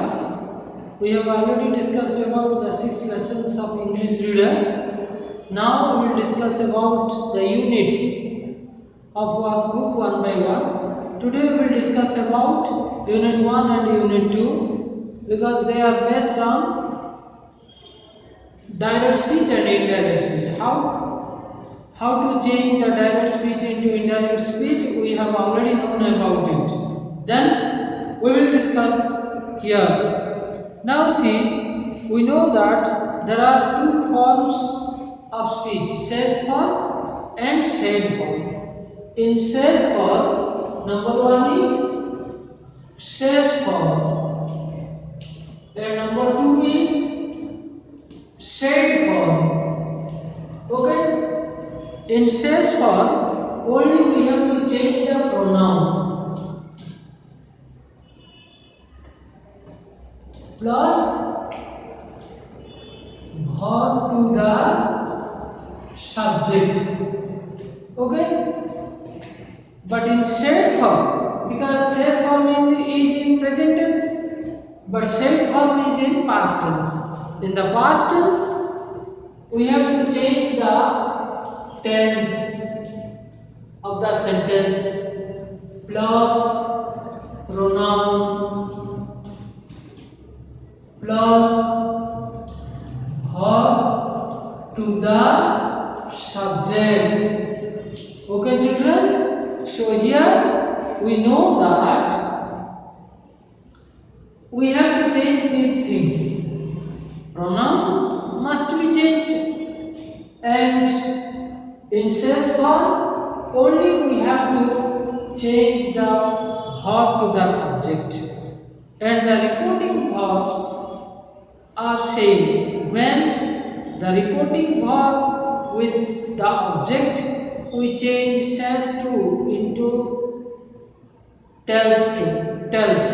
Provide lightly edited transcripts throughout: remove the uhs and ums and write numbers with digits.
class, we have already discussed about the 6 lessons of English reader. Now we will discuss about the units of workbook one by one. Today we will discuss about unit 1 and unit 2 because they are based on direct speech and indirect speech. How to change the direct speech into indirect speech, we have already known about it. Then we will discuss here. Now see, we know that there are two forms of speech, says form and said form. In says form, number one is says form and number two is said form. Okay? In says form, only we have to change the pronoun plus verb to the subject. Okay? But in said form, because says form is in present tense, but said form is in past tense. In the past tense, we have to change the tense of the sentence plus pronoun plus verb to the subject. Okay, children? So here we know that we have to change these things. Pronoun must be changed, and in says form, only we have to change the verb to the subject, and the reporting verbs are same. When the reporting verb with the object, we change says to into tells to, tells,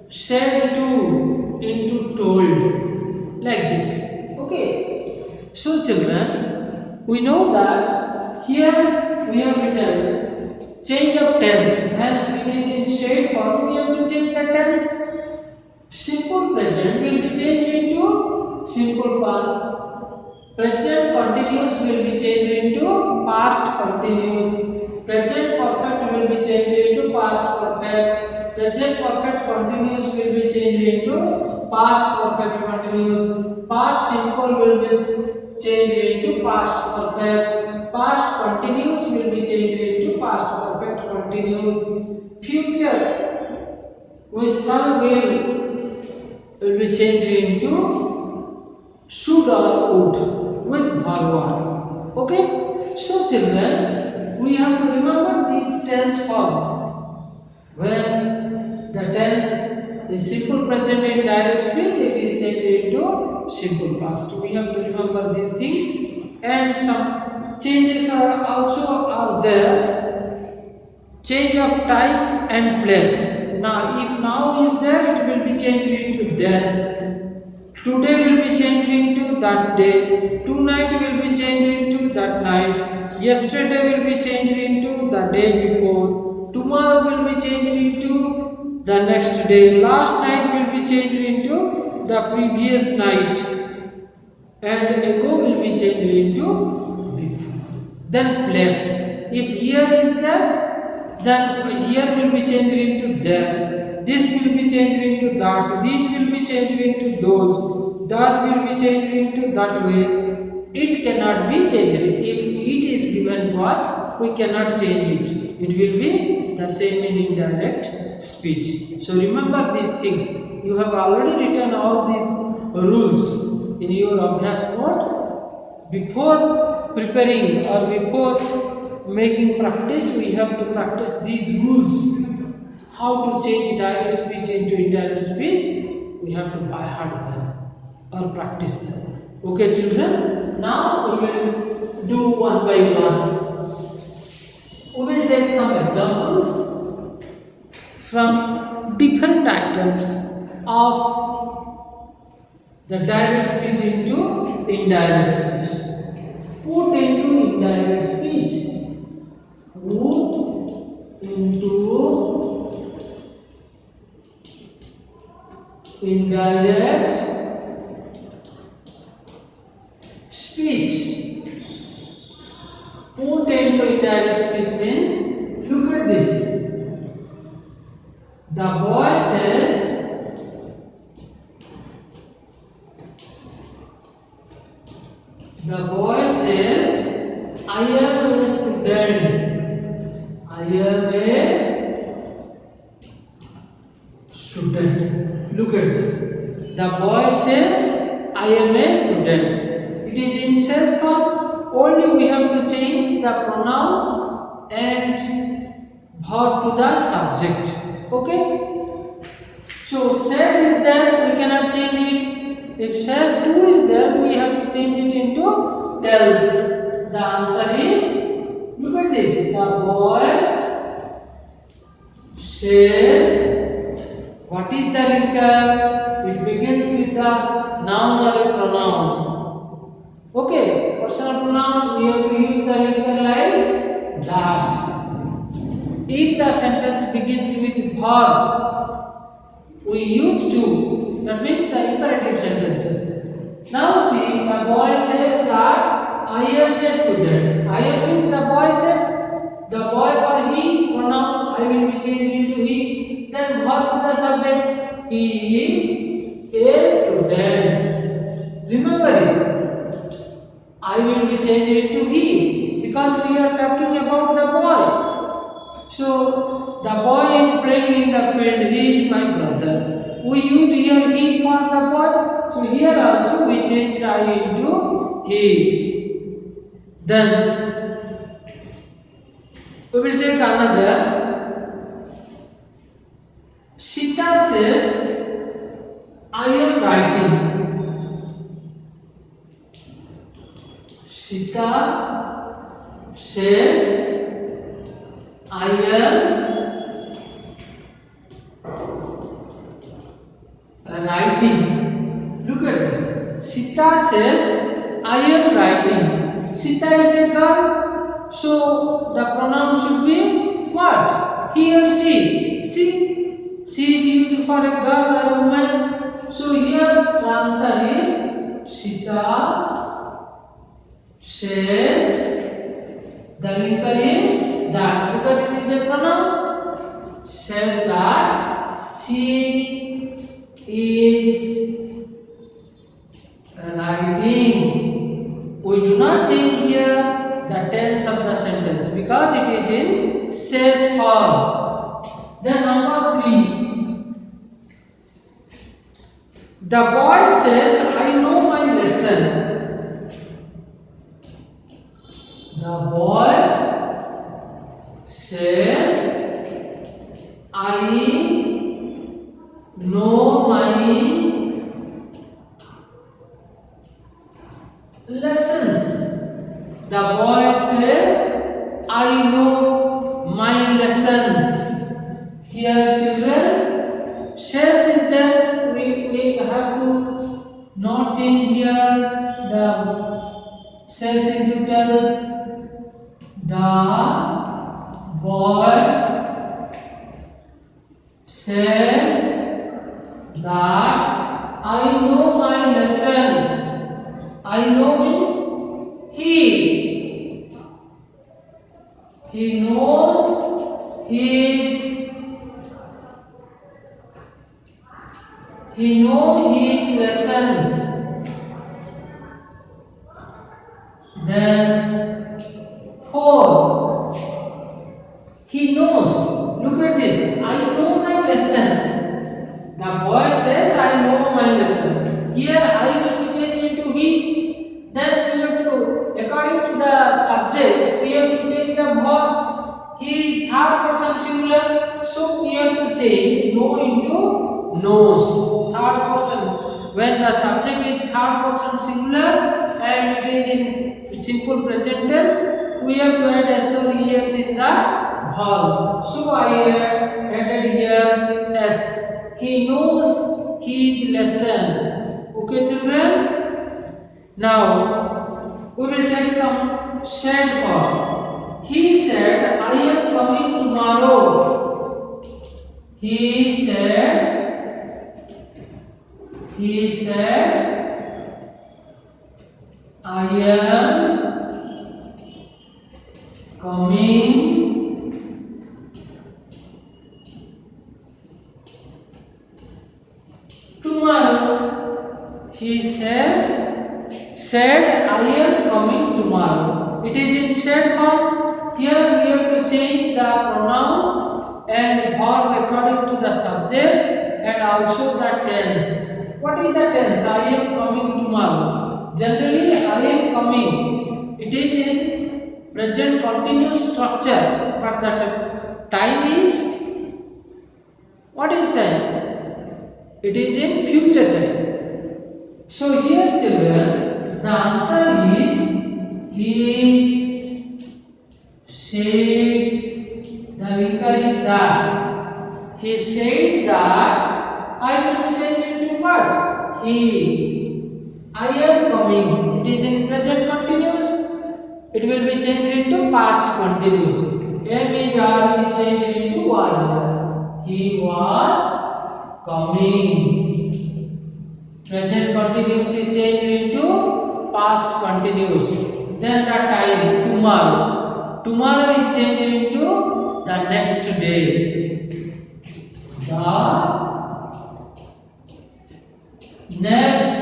said to into told, like this. Okay. So children, we know that here we have written change of tense. When it is in said form, we have to change the tense. Simple present will be changed into simple past. Present continuous will be changed into past continuous. Present perfect will be changed into past perfect. Present perfect continuous will be changed into past perfect continuous. Past simple will be changed into past perfect. Past continuous will be changed into past perfect continuous. Future with some will be changed into should or would with verb one. Okay? So children, we have to remember these tense form. When the tense is simple present in direct speech, it is changed into simple past. We have to remember these things, and some changes are also there. Change of time and place. Now, if now is there, it will be changed into then. Today will be changed into that day. Tonight will be changed into that night. Yesterday will be changed into the day before. Tomorrow will be changed into the next day. Last night will be changed into the previous night, and ago will be changed into before. Then place. If here is there, then here will be changed into there. This will be changed into that. These will be changed into those. That will be changed into that way. It cannot be changed. If it is given to us, we cannot change it. It will be the same in indirect speech. So remember these things. You have already written all these rules in your Abhyas note. Before preparing or before making practice, we have to practice these rules. How to change direct speech into indirect speech, we have to by heart them or practice them. Okay, children? Now we will do one by one. We will take some examples from different items of the direct speech into indirect speech. Put into indirect speech. Put into indirect speech. Put into indirect speech means, look at this. The boy says, I am a student. I am a student. Look at this. The boy says, I am a student. It is in says form. Only we have to change the pronoun and verb to the subject. Okay? So says is there, we cannot change it. If says to is there, we have to change it into tells. The answer is, look at this. The boy says, what is the linker? It begins with the noun or a pronoun. Okay, personal pronoun, we have to use the linker like that. If the sentence begins with verb, we use to. That means the imperative sentences. Now see, the boy says that I am a student. I am means the boy says, the boy for he pronoun I will be changed into he. Then verb to the subject, he is a student. Remember it. I will be changed into he because we are talking about the boy. So the boy is playing in the field. He is my brother. We use here he for the boy. So here also we change I into he. Then we will take another. Sita says, I am writing. Sita says, I am writing. Look at this. Sita says, I am writing. Sita is a girl, so the pronoun should be what? He or she. She is used for a girl or a woman. So here the answer is Sita says. The linker is that because it is a pronoun. Says that she is writing. We do not change here the tense of the sentence because it is in says form. Then number 3. The boy says, I know my lesson. The boy says, I know my lessons. The boy says, I know my lessons. Here children, says is there, we have to not change here the says into tells. The boy says that I know my lessons. I know means he knows his lessons. Then 4. He knows. Look at this. I know my lesson. The boy says, I know my lesson. Here I will be changed into he. Then we have to, according to the subject, we have to change the verb. He is third person singular, so we have to change know into knows. Third person. When the subject is third person singular and it is in simple present tense, we have to add s or es in the verb. So I added here s. He knows his lesson. Okay, children. Now we will take some said verb. He said, I am coming tomorrow. He said, He said, I am coming tomorrow. He said, I am coming tomorrow. It is in said form. Here we have to change the pronoun and verb according to the subject and also the tense. What is the tense? I am coming tomorrow. Generally, I am coming. It is in present continuous structure, but the time is, what is time? It is in future time. So here children, the answer is he said, the vicar is that. He said that I will be changed into what? He. I am coming. It is in present continuous. It will be changed into past continuous. Am is are is changed into was. He was coming. Present continuous is changed into past continuous. Then the time tomorrow. Tomorrow is changed into the next day. The next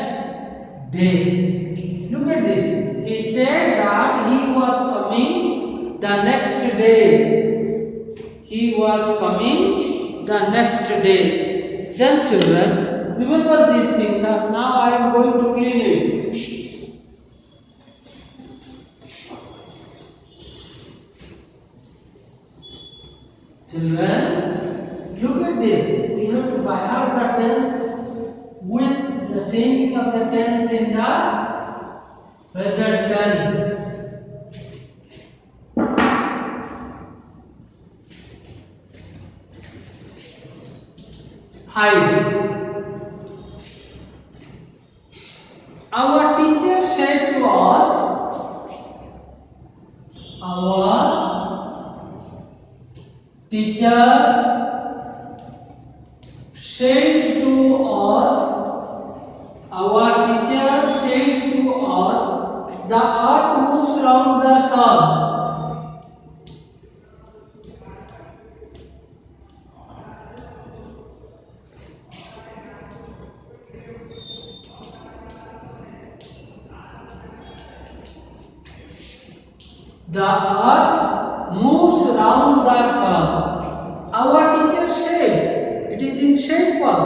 day. Look at this. He said that he was coming the next day. He was coming the next day. Then children, remember these things. Now I am going to clean it. Children, look at this. We have to by heart the tense with the changing of the tense in the present tense. Hi. Our teacher said to us, our teacher said to us, our teacher said to us, the earth moves round the sun. The earth moves round the sun. Our teacher said, it is in shade form.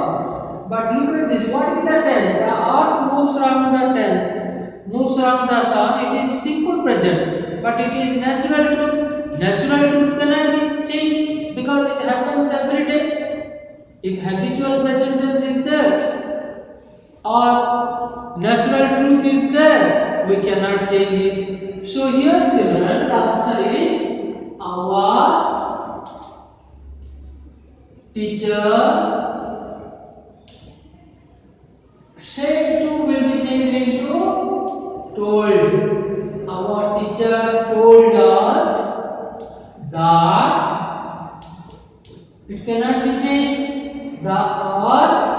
But look at this, what is the tense? The earth moves round the sun. It is simple present, but it is natural truth. Natural truth cannot be changed because it happens every day. If habitual present tense is there or natural truth is there, we cannot change it. So here children, the answer is our teacher said to will be changed into told. Our teacher told us that it cannot be changed. The earth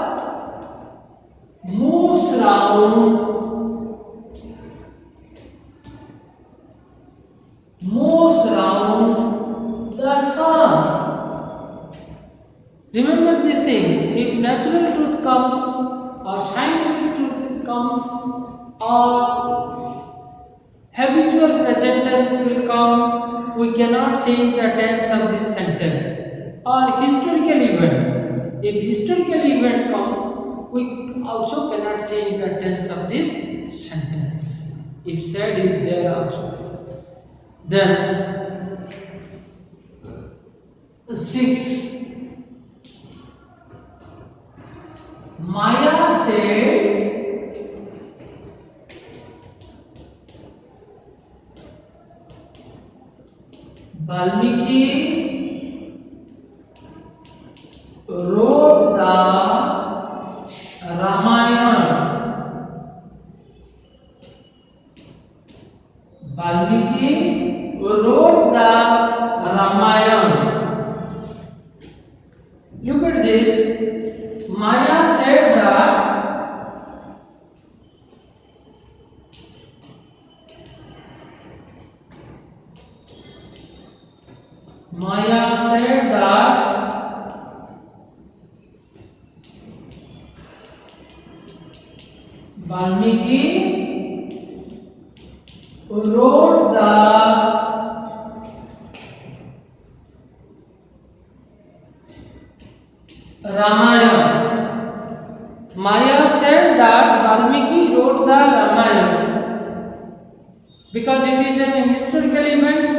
moves round the sun. Remember this thing. If natural truth comes or scientific truth comes or habitual present tense will come, we cannot change the tense of this sentence. Or historical event. If historical event comes, we also cannot change the tense of this sentence. If said is there also. Then 6. Maya said Valmiki wrote the Ramayana. Valmiki wrote the Ramayana. Look at this. Maya said that Maya said that Valmiki wrote the Ramayana. Maya said that Valmiki wrote the Ramayana because it is an historical event.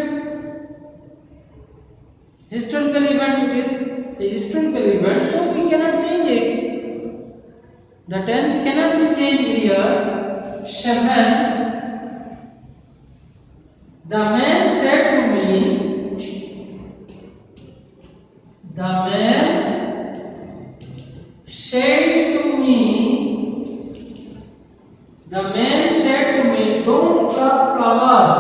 Historical event, it is a historical event, so we cannot change it. The tense cannot be changed here. 7. The man said to me, the man said to me, the man said to me, don't pluck flowers.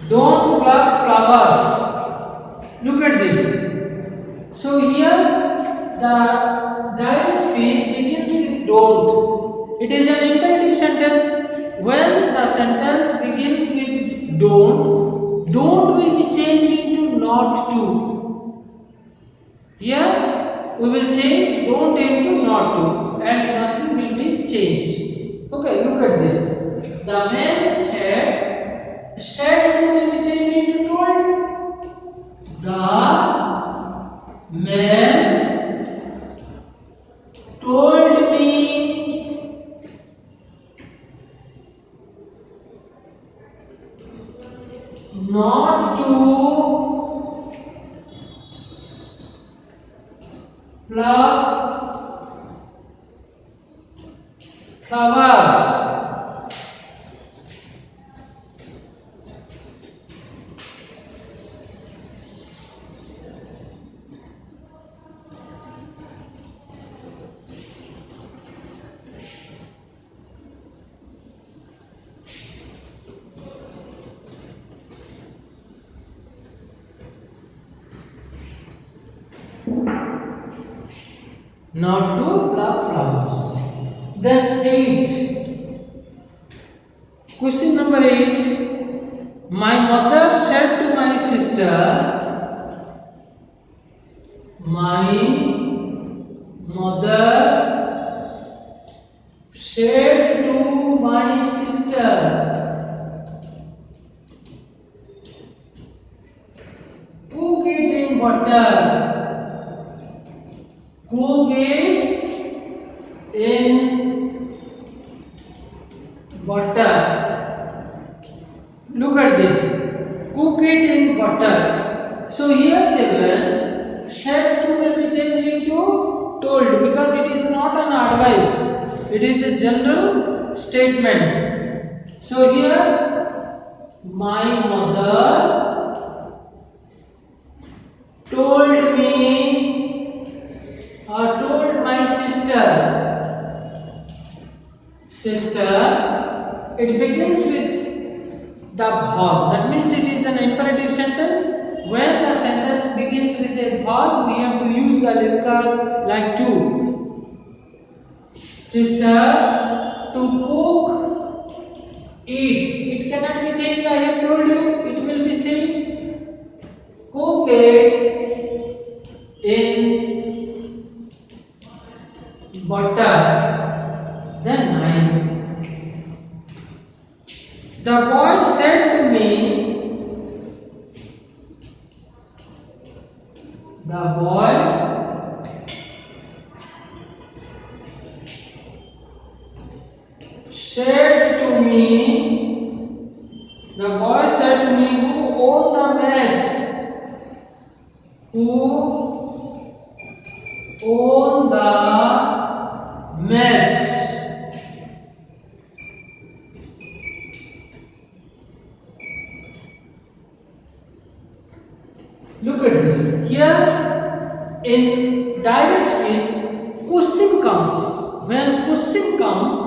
Don't pluck flowers. Look at this. So here the direct speech begins with don't. It is an imperative sentence. When the sentence begins with don't will be changed into not to. Here we will change don't into not to and nothing will be changed. Okay, look at this. The man said will be changed into told. The man told me not to pluck flowers. Not to pluck flowers. Then 8. Question number 8. My mother said to my sister, my mother said to my sister, cook it in butter. Cook it in butter. Look at this. Cook it in butter. So here children, said to will be changed into told because it is not an advice. It is a general statement. So here, my mother told me or told my sister. It begins with the verb. That means it is an imperative sentence. When the sentence begins with a verb, we have to use the linker like to. Sister, to cook, eat. It cannot be changed. I have told you. It will be same. Cook it in butter. Then 9. The boy said to me, the boy said to me, who owned the match? Who owned the match? Look at this. Here in direct speech, question comes. When question comes,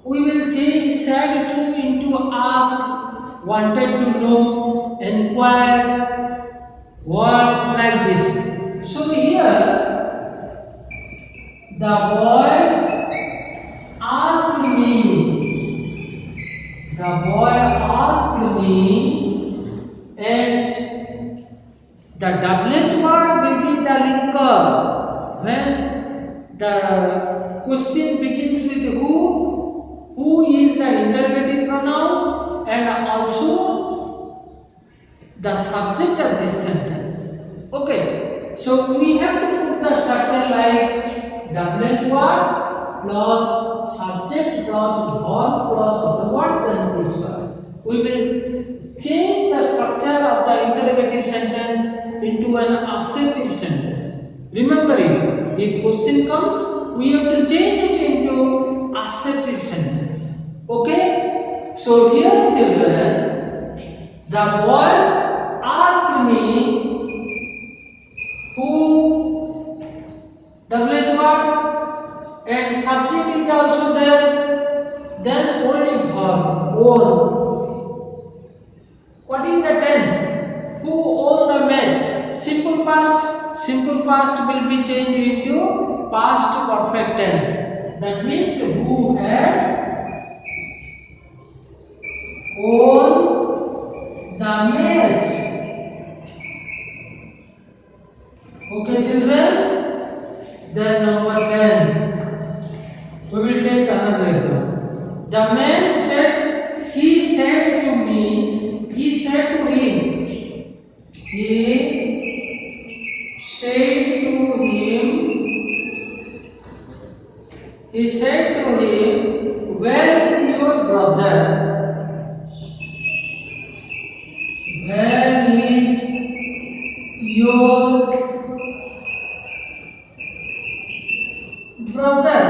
we will change said to into ask, wanted to know, inquire, what like this. The boy asked me. The boy asked me, and the WH word will be the linker. When the question begins with who is the interrogative pronoun and also the subject of this sentence. Okay, so we have to put the structure like WH word plus subject plus verb plus other words then full stop. We will change the structure of the interrogative sentence into an assertive sentence. Remember it. If question comes, we have to change it into assertive sentence. Okay? So here children, the boy asked me who WH word and subject is also there, then only verb own. What is the tense? Who own the match? Simple past. Simple past will be changed into past perfect tense. That means who had owned the match. Okay children, then number 10 we will take another example. The man said, he said to me, he said to him, he said to him, he said to him, where is your brother? Where is your brother?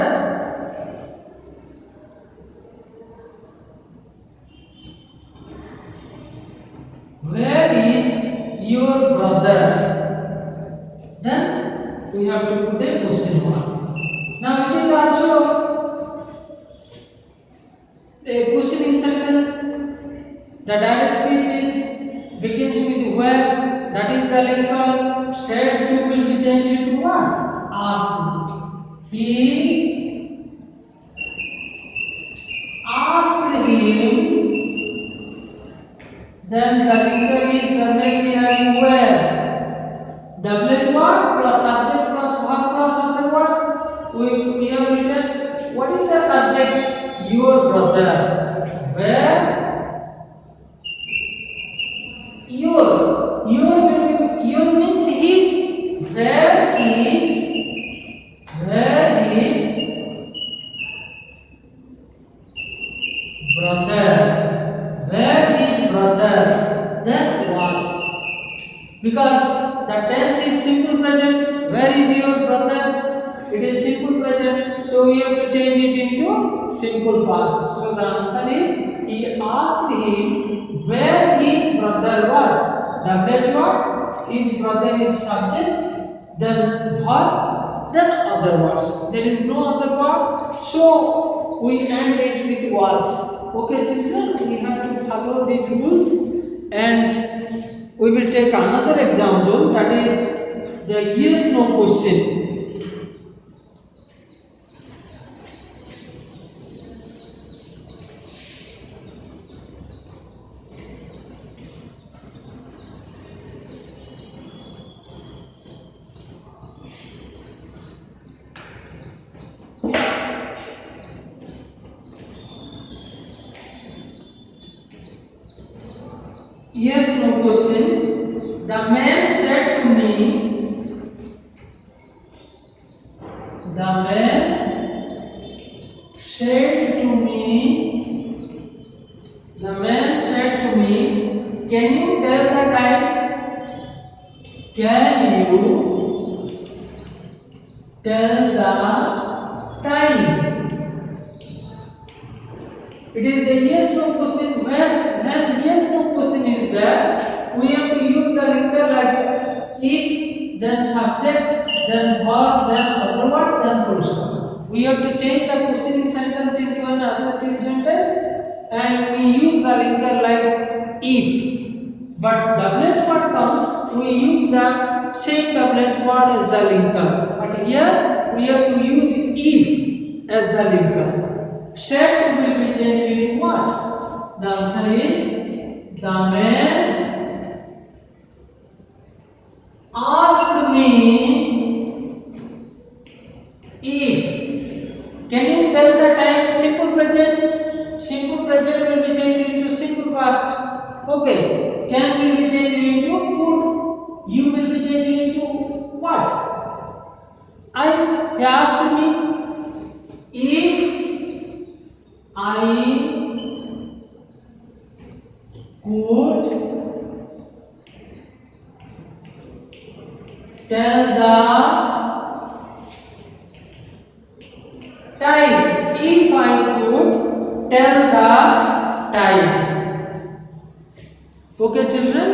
Where is your brother? Then we have to put a question mark. Now it is also a questioning sentence. The direct speech is begins with where, that is the linker. Said to will be changed into what? Asked. He asked him. Then the linker is WH where? WH word plus subject plus verb plus other words. We have written, what is the subject? Your brother. Where? Your means his. Where is brother? Where is brother? Then what? Because the tense is simple present. Where is your brother? It is simple present. So we have to change it into simple past. So the answer is, he asked him where his brother was. WH word, his brother is subject, then verb, then other words. There is no other word. So we end it with was. Okay children, we have to follow these rules, and we will take another example, that is the yes no question. Yes no question. The man said to me, the man said to me, the man said to me, can you tell the time? Can you tell the time? It is a yes no question. When yes no question is there, we have to use the linker like if, then subject, then verb, then other words, then full stop. We have to change the questioning sentence into an assertive sentence, and we use the linker like if. But WH word comes, we use the same WH word as the linker. But here we have to use if as the linker. Said will be changed into what? The answer is the man asked me if. Can you tell the time? Simple present. Simple present will be changed into simple past. Okay. Can will be changed into could. You will be changed into what? He asked me if I could tell the time. If I could tell the time. Okay, children,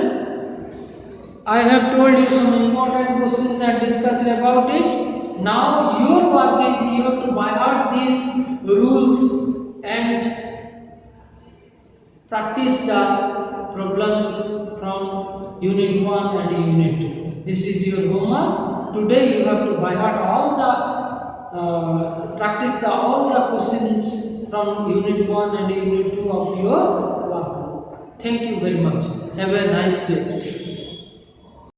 I have told you some important questions and discussed about it. Now your work is you have to by heart these rules and practice the problems from unit 1 and unit 2. This is your homework. Today you have to by heart all the practice all the questions from unit 1 and unit 2 of your workbook. Thank you very much. Have a nice day.